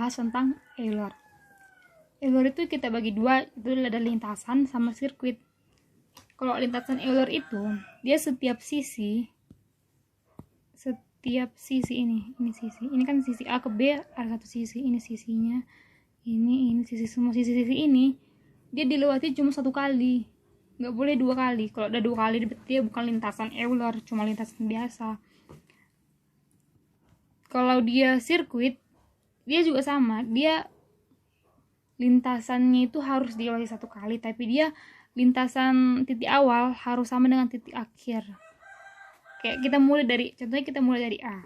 bahas tentang Euler. Euler itu kita bagi dua, itu ada lintasan sama sirkuit. Kalau lintasan Euler itu dia setiap sisi ini kan sisi A ke B ada satu sisi, ini sisinya, ini sisi, semua sisi ini dia dilewati cuma satu kali, nggak boleh dua kali. Kalau ada dua kali dia bukan lintasan Euler, cuma lintasan biasa. Kalau dia sirkuit dia juga sama, dia lintasannya itu harus dilewati satu kali, tapi dia lintasan titik awal harus sama dengan titik akhir. Kayak contohnya kita mulai dari A.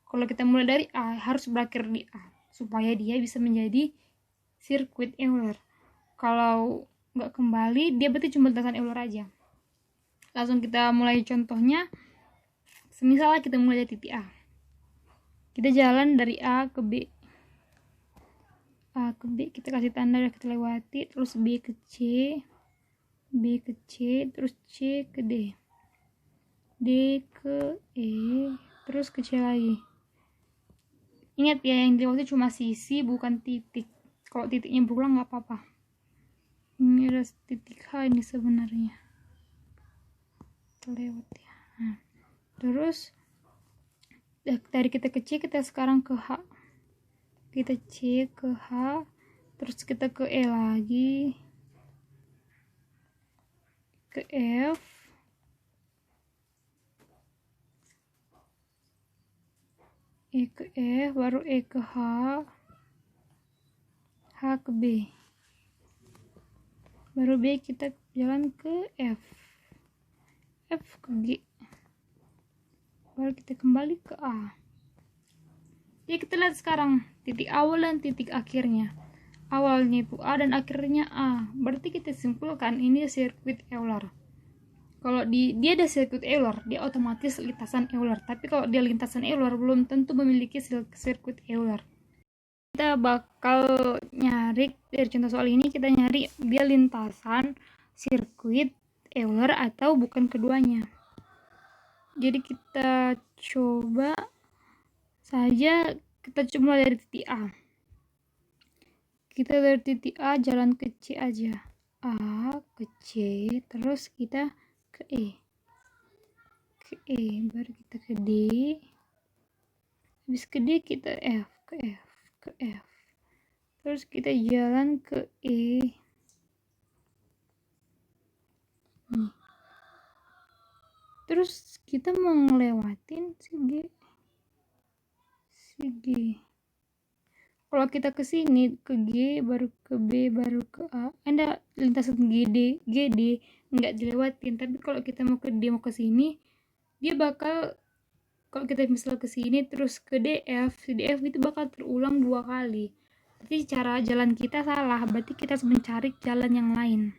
Kalau kita mulai dari A harus berakhir di A supaya dia bisa menjadi sirkuit Euler. Kalau nggak kembali dia berarti cuma lintasan Euler aja. Langsung kita mulai contohnya. Misalnya kita mulai dari titik A, kita jalan dari A ke B, kita kasih tanda kita lewati, terus B ke C, terus C ke D ke E, terus ke C lagi. Ingat ya, yang dilewati cuma sisi bukan titik. Kalau titiknya berulang nggak apa-apa. Ini ada titik H ini sebenarnya terlewat ya. Nah, terus dari kita ke C, kita sekarang ke H. Kita C ke H, terus kita ke E lagi, ke F, E ke F, baru E ke H, H ke B, baru B kita jalan ke F, F ke G, baru kita kembali ke A. Jadi kita lihat sekarang titik awal dan titik akhirnya. Awalnya itu A dan akhirnya A. Berarti kita simpulkan ini sirkuit Euler. Kalau dia ada sirkuit Euler, dia otomatis lintasan Euler. Tapi kalau dia lintasan Euler, belum tentu memiliki sirkuit Euler. Kita bakal nyari, dari contoh soal ini kita nyari dia lintasan sirkuit Euler atau bukan keduanya. Jadi kita coba saja, kita coba dari titik A. Kita dari titik A jalan ke C aja. A ke C, terus kita ke E, baru kita ke D, habis ke D kita F, terus kita jalan ke E. Terus kita mau ngelewatin si G. Kalau kita ke sini ke G, baru ke B, baru ke A, ada lintasan GD nggak dilewatin. Tapi kalau kita mau ke D, mau ke sini, dia bakal, kalau kita misal ke sini terus ke DF itu bakal terulang 2 kali. Berarti cara jalan kita salah, berarti kita harus mencari jalan yang lain.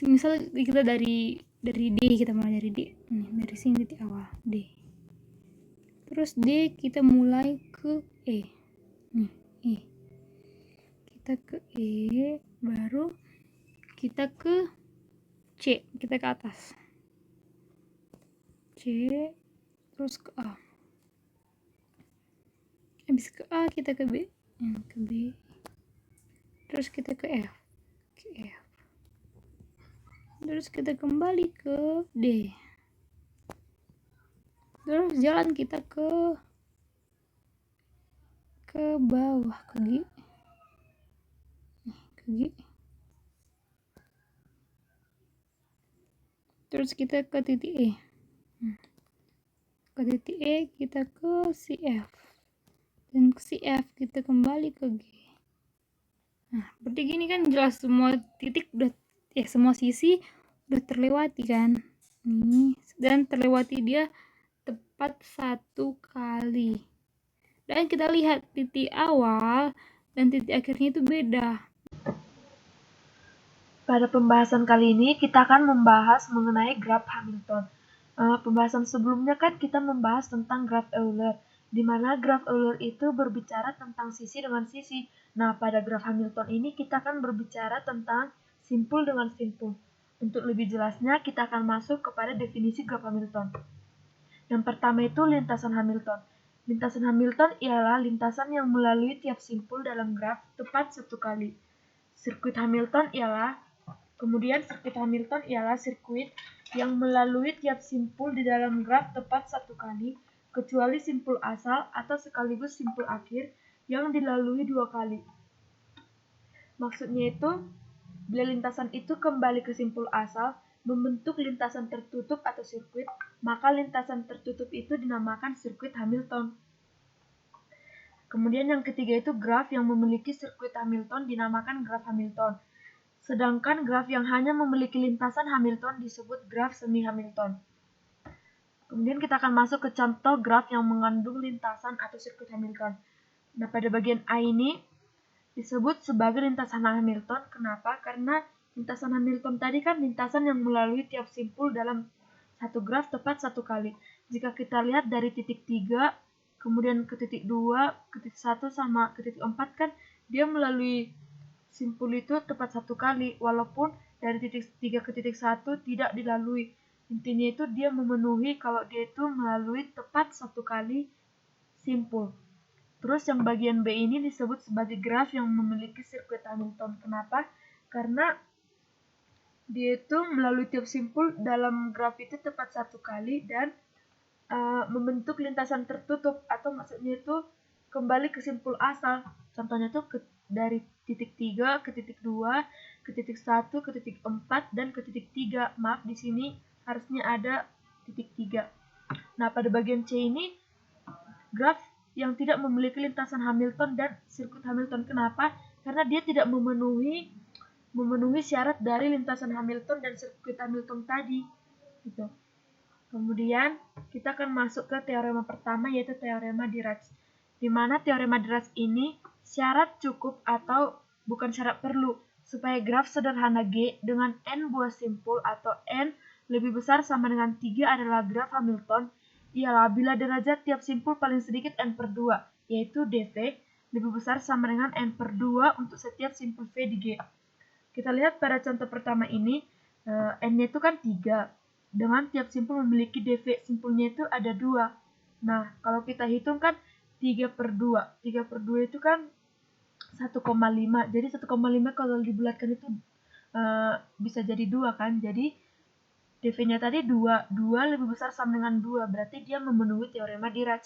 Misal kita dari D, kita mulai dari D, dari sini titik awal D, terus D kita mulai ke E, kita ke E, baru kita ke C, kita ke atas C, terus ke A, habis ke A kita ke B, terus kita ke F, terus kita kembali ke D, terus jalan kita ke bawah ke G, terus kita ke titik E, kita ke si F, dan ke si F kita kembali ke G. Nah, berarti gini kan jelas semua titik udah, semua sisi udah terlewati kan, dan terlewati dia tepat 1 kali. Dan kita lihat titik awal dan titik akhirnya itu beda. Pada pembahasan kali ini kita akan membahas mengenai graf Hamilton. Pembahasan sebelumnya kan kita membahas tentang graf Euler, di mana graf Euler itu berbicara tentang sisi dengan sisi. Nah, pada graf Hamilton ini kita akan berbicara tentang simpul dengan simpul. Untuk lebih jelasnya, kita akan masuk kepada definisi graf Hamilton. Yang pertama itu lintasan Hamilton. Lintasan Hamilton ialah lintasan yang melalui tiap simpul dalam graf tepat satu kali. Sirkuit Hamilton ialah sirkuit yang melalui tiap simpul di dalam graf tepat satu kali, kecuali simpul asal atau sekaligus simpul akhir yang dilalui 2 kali. Maksudnya itu, bila lintasan itu kembali ke simpul asal, membentuk lintasan tertutup atau sirkuit, maka lintasan tertutup itu dinamakan sirkuit Hamilton. Kemudian yang ketiga itu graf yang memiliki sirkuit Hamilton dinamakan graf Hamilton. Sedangkan graf yang hanya memiliki lintasan Hamilton disebut graf semi Hamilton. Kemudian kita akan masuk ke contoh graf yang mengandung lintasan atau sirkuit Hamilton. Nah, pada bagian A ini disebut sebagai lintasan Hamilton. Kenapa? Karena lintasan Hamilton tadi kan lintasan yang melalui tiap simpul dalam satu graf tepat satu kali. Jika kita lihat dari titik 3, kemudian ke titik 2, ke titik 1, sama ke titik 4 kan dia melalui simpul itu tepat satu kali, walaupun dari titik 3 ke titik 1 tidak dilalui. Intinya itu dia memenuhi kalau dia itu melalui tepat satu kali simpul. Terus yang bagian B ini disebut sebagai graf yang memiliki sirkuit Hamilton. Kenapa? Karena dia itu melalui tiap simpul dalam graf itu tepat satu kali dan membentuk lintasan tertutup, atau maksudnya itu kembali ke simpul asal. Contohnya itu dari titik 3 ke titik 2, ke titik 1, ke titik 4, dan ke titik 3. Maaf, di sini harusnya ada titik 3. Nah, pada bagian C ini graf yang tidak memiliki lintasan Hamilton dan sirkuit Hamilton. Kenapa? Karena dia tidak memenuhi syarat dari lintasan Hamilton dan sirkuit Hamilton tadi. Gitu. Kemudian kita akan masuk ke teorema pertama, yaitu teorema Dirac. Di mana teorema Dirac ini syarat cukup atau bukan syarat perlu supaya graf sederhana G dengan n buah simpul atau n lebih besar sama dengan 3 adalah graf Hamilton ialah bila derajat tiap simpul paling sedikit n per 2, yaitu dV, lebih besar sama dengan n per 2 untuk setiap simpul V di G. Kita lihat pada contoh pertama ini, n-nya itu kan 3, dengan tiap simpul memiliki dV, simpulnya itu ada 2. Nah, kalau kita hitung kan 3 per 2. 3 per 2 itu kan 1,5. Jadi 1,5 kalau dibulatkan itu bisa jadi 2 kan. Jadi dV-nya tadi 2. 2 lebih besar sama dengan 2. Berarti dia memenuhi teorema Dirac.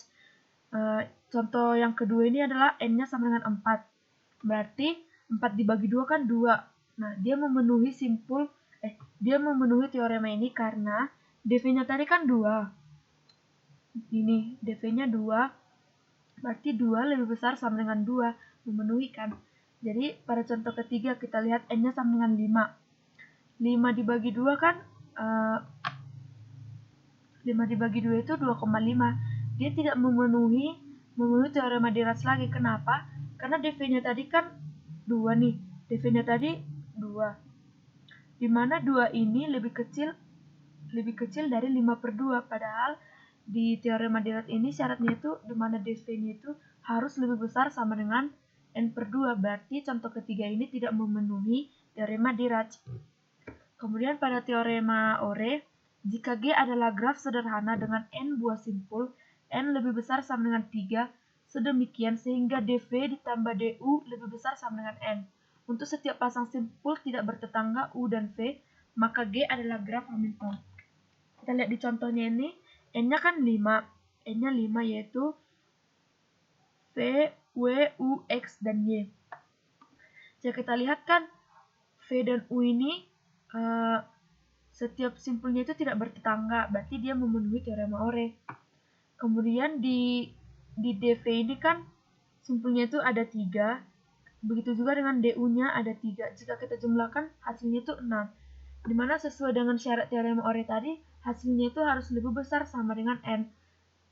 Contoh yang kedua ini adalah n-nya sama dengan 4. Berarti 4 dibagi 2 kan 2. Nah, dia memenuhi teorema ini karena dV-nya tadi kan 2. Ini dV-nya 2. Berarti 2 lebih besar sama dengan 2. Memenuhi kan. Jadi pada contoh ketiga kita lihat n-nya sama dengan 5. 5 dibagi 2 kan 5 dibagi 2 itu 2,5. Dia tidak memenuhi teorema Dirac lagi. Kenapa? Karena dV-nya tadi kan 2 nih. dV-nya tadi 2. Dimana 2 ini lebih kecil dari 5 per 2. Padahal di teorema Dirac ini syaratnya itu dimana dV-nya itu harus lebih besar sama dengan n per 2. Berarti contoh ketiga ini tidak memenuhi teorema Dirac. Kemudian pada teorema Ore, jika G adalah graf sederhana dengan n buah simpul, n lebih besar sama dengan 3, sedemikian sehingga dV ditambah du lebih besar sama dengan n. Untuk setiap pasang simpul tidak bertetangga U dan V, maka G adalah graf Hamilton. Kita lihat di contohnya ini, n-nya kan 5. N-nya 5 yaitu V, W, U, X, dan Y. Jika kita lihat kan V dan U ini setiap simpulnya itu tidak bertetangga, berarti dia memenuhi teorema Ore. Kemudian di dV ini kan simpulnya itu ada 3, begitu juga dengan du-nya ada 3. Jika kita jumlahkan hasilnya itu 6, dimana sesuai dengan syarat teorema Ore tadi, hasilnya itu harus lebih besar sama dengan n.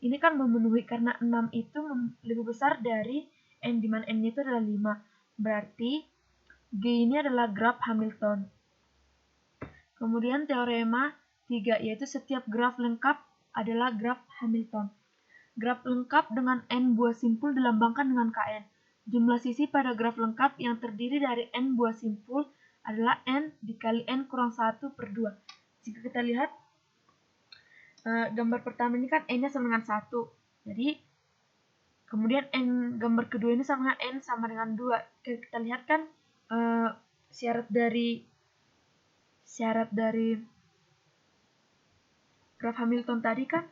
Ini kan memenuhi karena 6 itu lebih besar dari n, dimana n-nya itu adalah 5. Berarti G ini adalah graf Hamilton. Kemudian teorema 3, yaitu setiap graf lengkap adalah graf Hamilton. Graf lengkap dengan n buah simpul dilambangkan dengan Kn. Jumlah sisi pada graf lengkap yang terdiri dari n buah simpul adalah n dikali n kurang 1 per 2. Jika kita lihat gambar pertama ini kan n-nya sama dengan 1. Jadi Kemudian gambar kedua ini sama dengan N sama dengan 2. Kita lihat kan syarat dari graf Hamilton tadi kan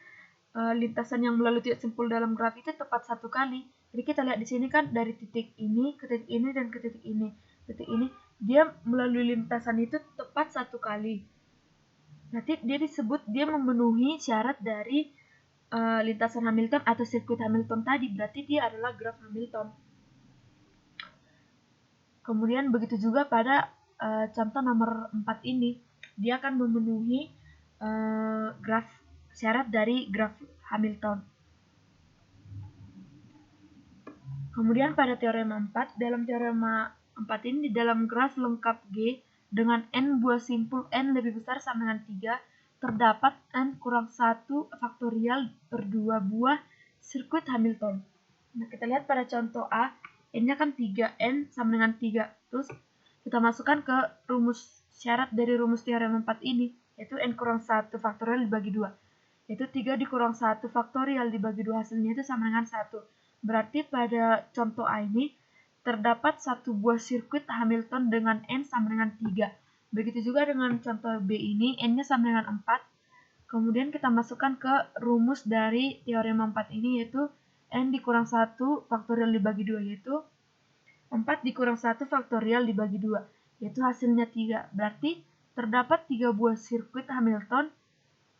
lintasan yang melalui titik simpul dalam graf itu tepat satu kali. Jadi kita lihat di sini kan dari titik ini ke titik ini dan ke titik ini. Titik ini dia melalui lintasan itu tepat satu kali. Berarti dia memenuhi syarat dari lintasan Hamilton atau sirkuit Hamilton tadi. Berarti dia adalah graf Hamilton. Kemudian begitu juga pada contoh nomor 4 ini. Dia akan memenuhi syarat dari graf Hamilton. Kemudian pada teorema 4, dalam teorema 4 ini di dalam graf lengkap G dengan N buah simpul N lebih besar sama dengan 3, terdapat N kurang 1 faktorial per 2 buah sirkuit Hamilton. Nah, kita lihat pada contoh A, N-nya kan 3, N sama dengan 3. Terus kita masukkan ke rumus syarat dari rumus teorema 4 ini, yaitu N kurang 1 faktorial dibagi 2. Yaitu 3 dikurang 1 faktorial dibagi 2 hasilnya itu sama dengan 1. Berarti pada contoh A ini terdapat satu buah sirkuit Hamilton dengan N sama dengan 3. Begitu juga dengan contoh B ini, N-nya sama dengan 4. Kemudian kita masukkan ke rumus dari teorema 4 ini, yaitu N dikurang 1 faktorial dibagi 2, yaitu 4 dikurang 1 faktorial dibagi 2, yaitu hasilnya 3. Berarti terdapat 3 buah sirkuit Hamilton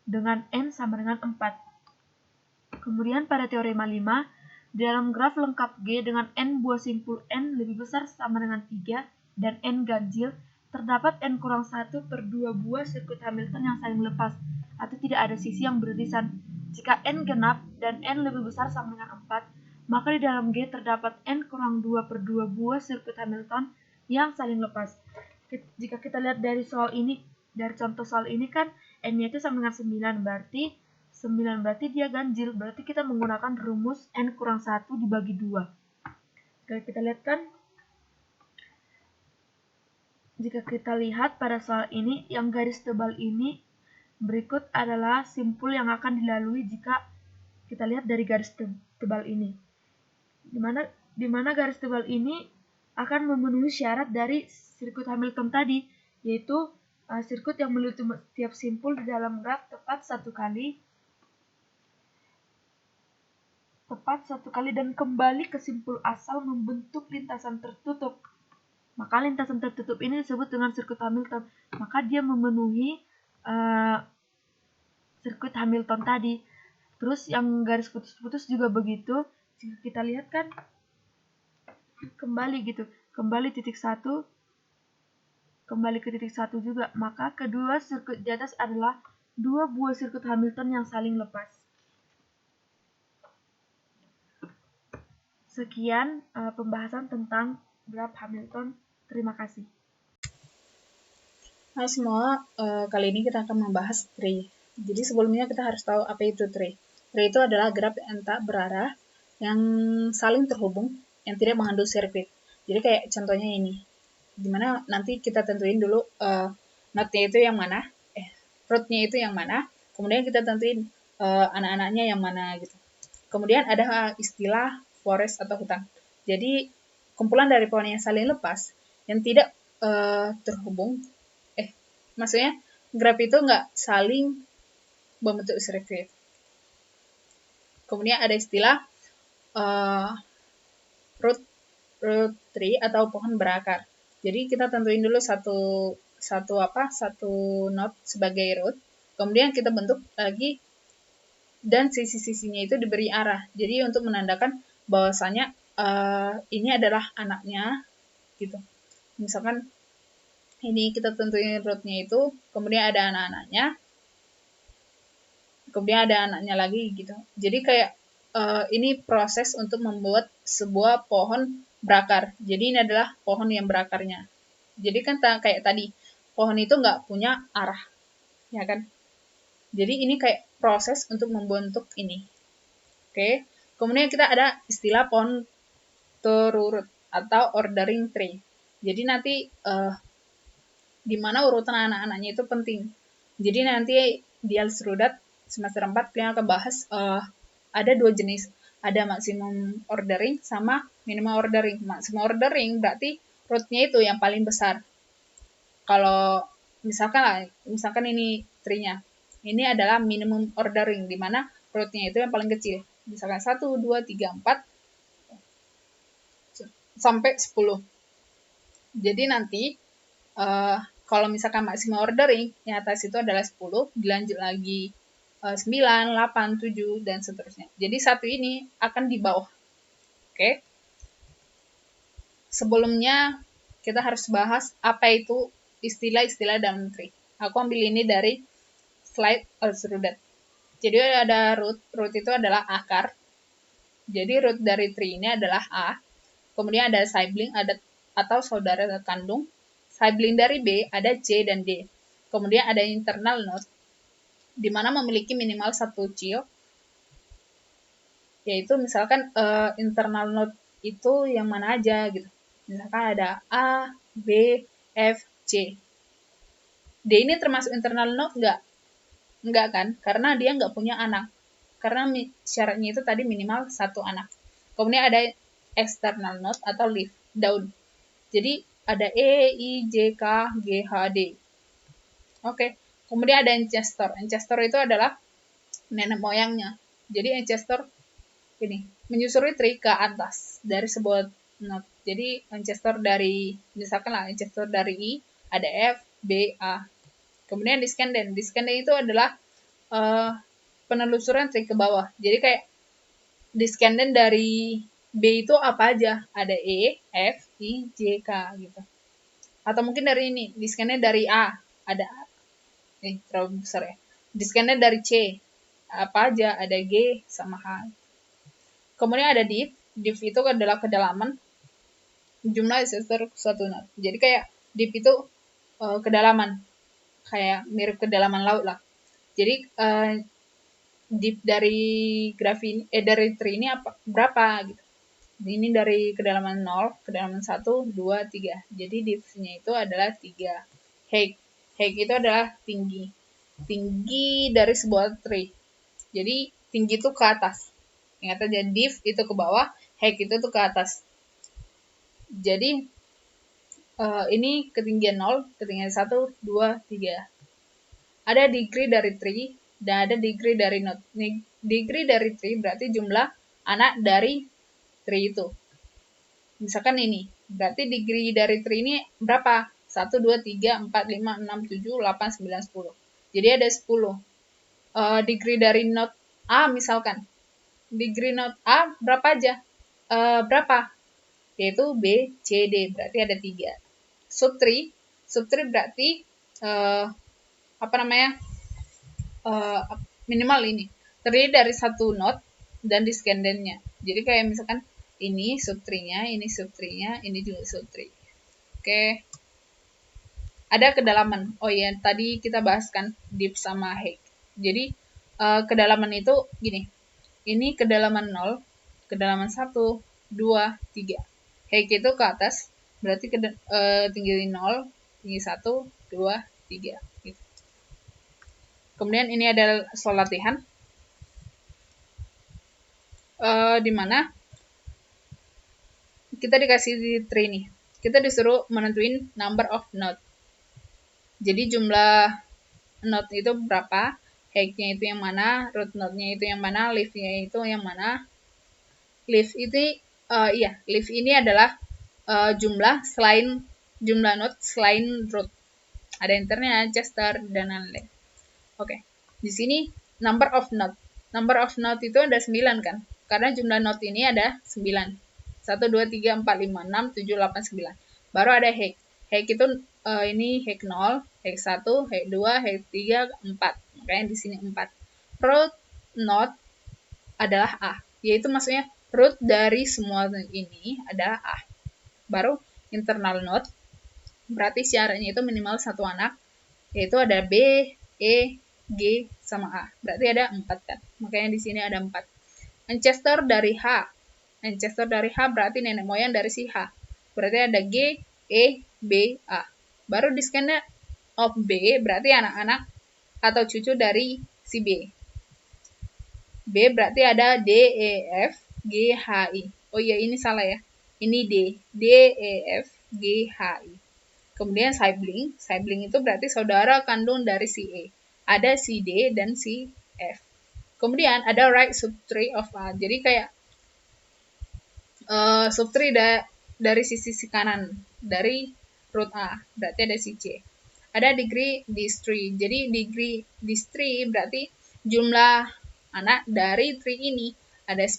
dengan N sama dengan 4. Kemudian pada teorema 5, dalam graf lengkap G dengan N buah simpul N lebih besar sama dengan 3 dan N ganjil, terdapat N kurang 1 per 2 buah sirkuit Hamilton yang saling lepas atau tidak ada sisi yang beririsan. Jika N genap dan N lebih besar sama dengan 4, maka di dalam G terdapat N kurang 2 per 2 buah sirkuit Hamilton yang saling lepas. Jika kita lihat dari contoh soal ini kan N-nya itu sama dengan 9, berarti dia ganjil, berarti kita menggunakan rumus N kurang 1 dibagi 2. Oke, kita lihat kan, jika kita lihat pada soal ini, yang garis tebal ini berikut adalah simpul yang akan dilalui jika kita lihat dari garis tebal ini. Dimana garis tebal ini akan memenuhi syarat dari sirkuit Hamilton tadi, yaitu sirkuit yang melalui tiap simpul di dalam graf tepat satu kali dan kembali ke simpul asal membentuk lintasan tertutup. Maka lintasan tertutup ini disebut dengan sirkuit Hamilton. Maka dia memenuhi sirkuit Hamilton tadi. Terus yang garis putus-putus juga begitu. Jika kita lihat kan kembali titik 1, kembali ke titik 1 juga. Maka kedua sirkuit di atas adalah 2 buah sirkuit Hamilton yang saling lepas. Sekian pembahasan tentang graf Hamilton. Terima kasih. Hai semua, kali ini kita akan membahas tree. Jadi sebelumnya kita harus tahu apa itu tree. Tree itu adalah graf yang tak berarah, yang saling terhubung, yang tidak mengandung sirkuit. Jadi kayak contohnya ini, dimana nanti kita tentuin dulu node-nya itu yang mana, root-nya itu yang mana, kemudian kita tentuin anak-anaknya yang mana gitu. Kemudian ada istilah forest atau hutan. Jadi kumpulan dari pohon yang saling lepas, yang tidak terhubung, maksudnya graf itu nggak saling membentuk sirkuit. Kemudian ada istilah root tree atau pohon berakar. Jadi kita tentuin dulu satu node sebagai root, kemudian kita bentuk lagi dan sisi-sisinya itu diberi arah. Jadi untuk menandakan bahwasanya ini adalah anaknya gitu. Misalkan ini kita tentuin rootnya itu, kemudian ada anak-anaknya, kemudian ada anaknya lagi gitu. Jadi kayak ini proses untuk membuat sebuah pohon berakar. Jadi ini adalah pohon yang berakarnya. Jadi kan kayak tadi, pohon itu nggak punya arah, ya kan? Jadi ini kayak proses untuk membentuk ini. Oke. Kemudian kita ada istilah pohon terurut atau ordering tree. Jadi nanti di mana urutan anak-anaknya itu penting. Jadi nanti di Alsrudat semester 4 kita akan bahas ada 2 jenis. ada maximum ordering sama minimum ordering. Maximum ordering berarti root-nya itu yang paling besar. Kalau misalkan ini tree-nya. Ini adalah minimum ordering, di mana root-nya itu yang paling kecil. Misalkan 1, 2, 3, 4, sampai 10. Jadi nanti, kalau misalkan maximum ordering, yang atas itu adalah 10, dilanjut lagi 9, 8, 7, dan seterusnya. Jadi satu ini akan di bawah. Oke? Sebelumnya, kita harus bahas apa itu istilah-istilah dalam tree. Aku ambil ini dari slide Alsrudat. Jadi ada root. Root itu adalah akar. Jadi root dari tree ini adalah A. Kemudian ada sibling atau saudara kandung. Sibling dari B ada C dan D. Kemudian ada internal node, di mana memiliki minimal satu child. Yaitu misalkan internal node itu yang mana aja gitu. Misalkan ada A, B, F, C. D ini termasuk internal node nggak? Nggak kan? Karena dia nggak punya anak. Karena syaratnya itu tadi minimal satu anak. Kemudian ada external node atau leaf, daun. Jadi ada E, I, J, K, G, H, D. Oke. Kemudian ada ancestor. Ancestor itu adalah nenek moyangnya. Jadi ancestor ini menyusuri tree ke atas dari sebuah node. Jadi ancestor dari, misalkan lah ancestor dari I, ada F, B, A. Kemudian descendant. Descendant itu adalah penelusuran tree ke bawah. Jadi kayak descendant dari B itu apa aja? Ada E, F, I, J, K gitu. Atau mungkin dari ini, descendant dari A, ada terlalu besar ya. Descendant dari C, apa aja? Ada G sama H. Kemudian ada div. Div itu adalah kedalaman jumlah ancestor suatu node. Jadi kayak div itu kedalaman, kayak mirip kedalaman laut lah. Jadi div dari graf ini, dari tree ini berapa gitu. Ini dari kedalaman 0, kedalaman 1, 2, 3. Jadi div-nya itu adalah 3. Height. Height itu adalah tinggi. Tinggi dari sebuah tree. Jadi tinggi itu ke atas. Ingat aja, div itu ke bawah, height itu tuh ke atas. Jadi ini ketinggian 0, ketinggian 1, 2, 3. Ada degree dari tree dan ada degree dari node. Degree dari tree berarti jumlah anak dari tree itu. Misalkan ini, berarti degree dari tree ini berapa? 1, 2, 3, 4, 5, 6, 7, 8, 9, 10. Jadi ada 10. Degree dari node A misalkan. Degree node A berapa aja? Berapa? Yaitu B, C, D. Berarti ada 3. Subtree. Subtree berarti minimal ini. Terdiri dari satu node dan descendant-nya. Jadi kayak misalkan ini subtree-nya, ini subtree-nya, ini juga subtree. Oke. Ada kedalaman. Oh iya, tadi kita bahas kan div sama height. Jadi kedalaman itu gini. Ini kedalaman 0, kedalaman 1, 2, 3. Height itu ke atas, berarti tinggi 0, tinggi 1, 2, 3. Gitu. Kemudian ini ada soal latihan. Di mana kita dikasih di tree nih. Kita disuruh menentuin number of node. Jadi jumlah node itu berapa, height-nya itu yang mana, root node-nya itu yang mana, leaf-nya itu yang mana. Leaf itu leaf ini adalah jumlah node selain root. Ada internnya, ancestor, dan lain-lain. Oke. Di sini number of node. Number of node itu ada 9 kan? Karena jumlah node ini ada 9. 1, 2, 3, 4, 5, 6, 7, 8, 9. Baru ada height. Height itu ini height 0, height 1, height 2, height 3, 4. Makanya di sini 4. Root node adalah A. Yaitu maksudnya root dari semua ini adalah A. Baru internal node. Berarti syaratnya itu minimal satu anak. Yaitu ada B, E, G, sama A. Berarti ada 4 kan. Makanya di sini ada 4. Ancestor dari H. Ancestor dari H berarti nenek moyang dari si H. Berarti ada G, E, B, A. Baru descendant of B berarti anak-anak atau cucu dari si B. B berarti ada D, E, F, G, H, I. Oh iya, ini salah ya. Ini D. D, E, F, G, H, I. Kemudian sibling. Sibling itu berarti saudara kandung dari si E. Ada si D dan si F. Kemudian ada right subtree of A. Jadi kayak subtree dari sisi kanan. Dari root A. Berarti ada si C. Ada degree this tree. Jadi degree this tree berarti jumlah anak dari tree ini. Ada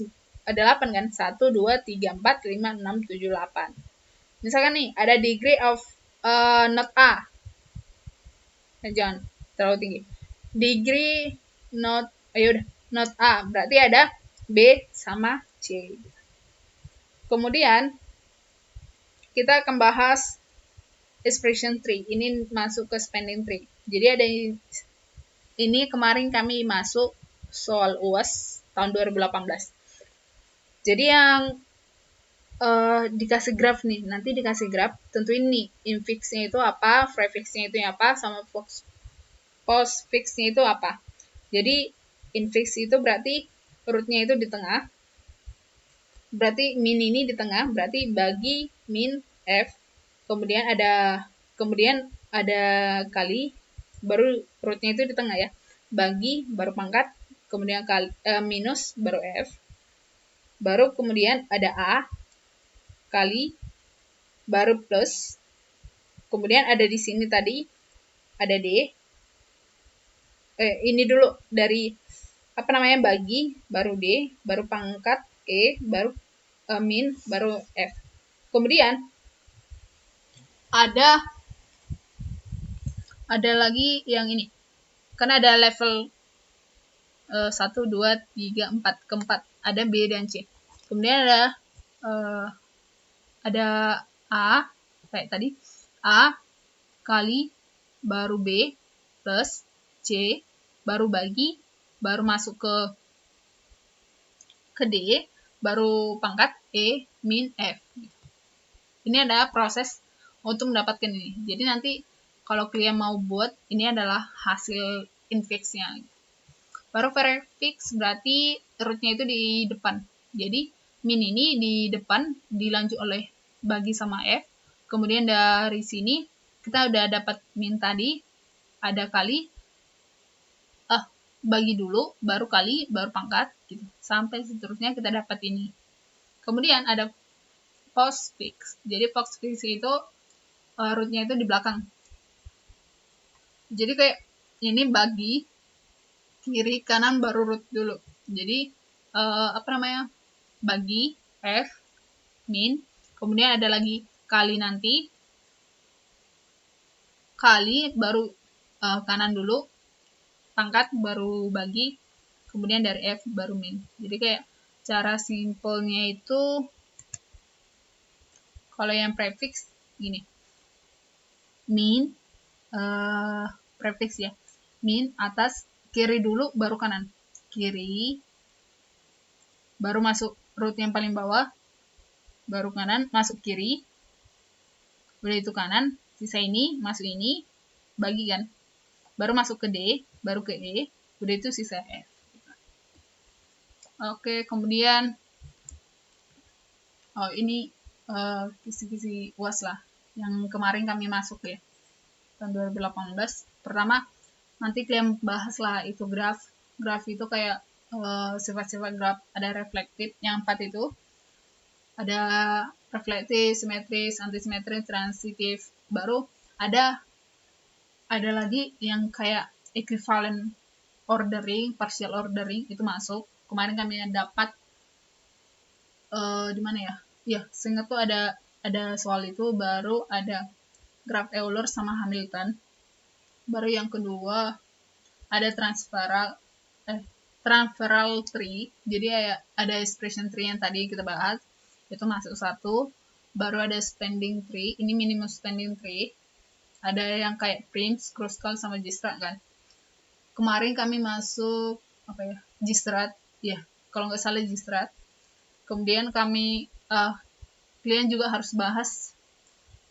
8 kan? 1, 2, 3, 4, 5, 6, 7, 8. Misalkan nih, ada degree of not A. Jangan terlalu tinggi. Degree not, not A. Berarti ada B sama C. Kemudian, kita akan bahas expression tree. Ini masuk ke spending tree. Jadi ada ini kemarin kami masuk soal UAS tahun 2018. Jadi yang dikasih graf nih, nanti dikasih graf, tentu ini infixnya itu apa, prefixnya itu apa, sama postfixnya itu apa. Jadi infix itu berarti rootnya itu di tengah, berarti min ini di tengah, berarti bagi min F, kemudian ada kali, baru rootnya itu di tengah ya, bagi baru pangkat, kemudian kali, minus baru F, baru kemudian ada A, kali, baru plus, kemudian ada di sini tadi, ada D, ini dulu dari, bagi, baru D, baru pangkat E, baru min, baru F. Kemudian, ada lagi yang ini, karena ada level 1, 2, 3, 4, keempat, ada B dan C. Kemudian ada A, kayak tadi, A kali, baru B, plus C, baru bagi, baru masuk ke D, baru pangkat E, min F. Ini adalah proses untuk mendapatkan ini. Jadi nanti kalau kalian mau buat, ini adalah hasil infixnya. Baru prefix berarti rootnya itu di depan. Jadi min ini di depan dilanjut oleh bagi sama F. Kemudian dari sini kita udah dapat min tadi, ada kali, bagi dulu, baru kali, baru pangkat, gitu. Sampai seterusnya kita dapat ini. Kemudian ada postfix. Jadi postfix itu rootnya itu di belakang. Jadi kayak ini bagi, kiri, kanan, baru root dulu. Jadi bagi, F, min, kemudian ada lagi kali nanti, kali, baru kanan dulu, pangkat, baru bagi, kemudian dari F, baru min. Jadi kayak cara simpelnya itu, kalau yang prefix, gini. Min, prefix ya. Min, atas, kiri dulu, baru kanan. Kiri, baru masuk root yang paling bawah, baru kanan, masuk kiri, udah itu kanan, sisa ini, masuk ini, bagi kan, baru masuk ke D, baru ke E, udah itu sisa F. Oke, kemudian, ini kisi-kisi UAS lah, yang kemarin kami masuk ya, tahun 2018. Pertama, nanti kalian bahas lah itu graf. Graf itu kayak sifat-sifat graf, ada reflektif, yang 4 itu, ada reflektif, simetris, antisimetris, transitif. Baru ada lagi yang kayak equivalent ordering, partial ordering, itu masuk. Kemarin kami dapat di mana ya? Ya, seingat tuh ada soal itu, baru ada graf Euler sama Hamilton. Baru yang kedua ada transferal tree. Jadi ada expression tree yang tadi kita bahas, itu masuk 1. Baru ada spending tree, ini minimum spending tree. Ada yang kayak Prince, Kruskal, sama Gistrat kan. Kemarin kami masuk Gistrat, ya, kalau nggak salah Gistrat. Kemudian kalian juga harus bahas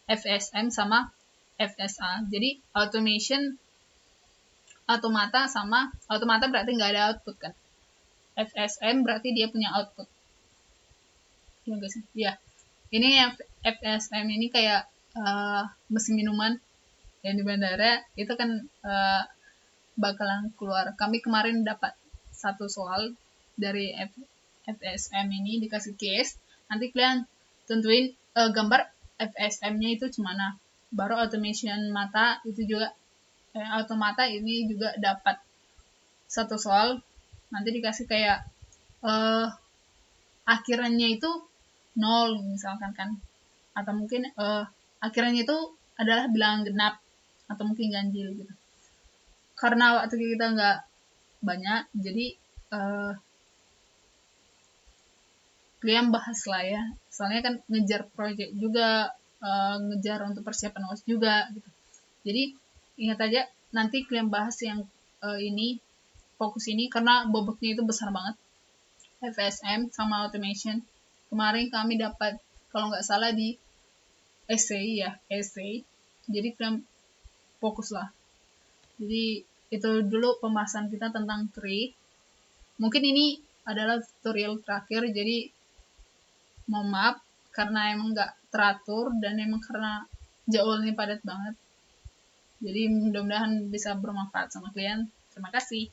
FSM sama FSA. Jadi automata sama automata berarti nggak ada output kan. FSM berarti dia punya output. ya guys ya ini yang FSM ini kayak mesin minuman yang di bandara itu kan bakalan keluar. Kami kemarin dapat satu soal dari FSM ini dikasih case. Nanti kalian tentuin gambar FSM-nya itu gimana. Baru automation mata itu juga automata ini juga dapat satu soal. Nanti dikasih kayak akhirannya itu 0 misalkan kan. Atau mungkin akhirannya itu adalah bilangan genap atau mungkin ganjil gitu. Karena waktu kita nggak banyak, jadi kalian bahas lah ya. Soalnya kan ngejar project juga, ngejar untuk persiapan UAS juga gitu. Jadi ingat aja nanti kalian bahas yang ini fokus ini karena bobotnya itu besar banget. FSM sama automation. Kemarin kami dapat kalau nggak salah di essay ya, essay. Jadi kalian fokus lah. Jadi itu dulu pembahasan kita tentang tree. Mungkin ini adalah tutorial terakhir, jadi mohon maaf karena emang nggak teratur dan emang karena jadwalnya padat banget. Jadi mudah-mudahan bisa bermanfaat sama kalian. Terima kasih.